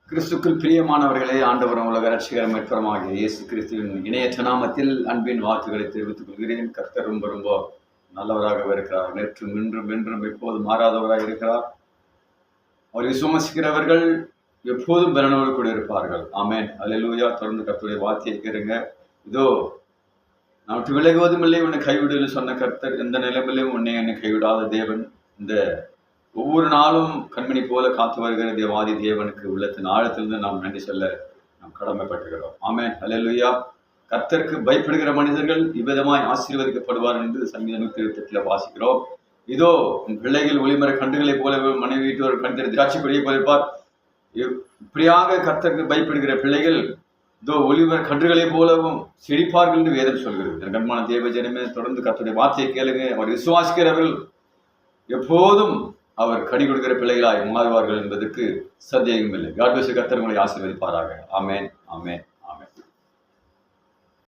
கிறிஸ்துக்குள் பிரியமானவர்களே, ஆண்டவரும் உலக ரட்சகரும் மீட்பருமாகிய இயேசு கிறிஸ்துவின் இணையற்ற நாமத்தில் அன்பின் வாக்குகளை தெரிவித்துக் கொள்கிறேன். கர்த்தர் ரொம்ப ரொம்ப நல்லவராக இருக்கிறார். நேற்றும் இன்றும் என்றும் எப்போதும் மாறாதவராக இருக்கிறார். அவர் விசுவாசிக்கிறவர்கள் எப்போதும் பலனோடு கூட இருப்பார்கள். ஆமென், அல்லேலூயா. தொடர்ந்து கர்த்தருடைய வார்த்தையை கேளுங்க. இதோ நான் விட்டு விலகுவதும் இல்லை, உன்னை கைவிடுன்னு சொன்ன கர்த்தர் எந்த நிலைமையிலும் உன்னை என்னை கைவிடாத தேவன். இந்த ஒவ்வொரு நாளும் கண்மணி போல காத்து வருகிற தேவாதி தேவனுக்கு உள்ளத்தின் ஆழத்திலிருந்து நாம் நன்றி சொல்ல நாம் கடமைப்பட்டிருக்கிறோம். ஆமென், அல்லேலூயா. கர்த்தருக்கு பயப்படுகிற மனிதர்கள் இவ்விதமாய் ஆசீர்வதிக்கப்படுவார் என்று சங்கீதம் 128 வாசிக்கிறோம். இதோ உன் பிள்ளைகள் ஒளிமர கன்றுகளைப் போல மனைவி வீட்டோர் கண்கள் திராட்சை கொடியை போலிருப்பார். இப்படியாக கர்த்தருக்கு பயப்படுகிற பிள்ளைகள் இதோ ஒளிமர கன்றுகளைப் போலவும் செழிப்பார்கள் என்று வேதம் சொல்கிறது. என் கண்மான தேவ ஜனமே, தொடர்ந்து கர்த்தருடைய வார்த்தையை கேளுங்க. அவர் விசுவாசிக்கிறவர்கள் எப்போதும் அவர் கனி கொடுக்கிற பிள்ளைகளாய் மாறுவார்கள் என்பதற்கு சந்தேகம் இல்லை. God bless you. கர்த்தர் உங்களை ஆசீர்வதிப்பாராக. ஆமென், ஆமென்.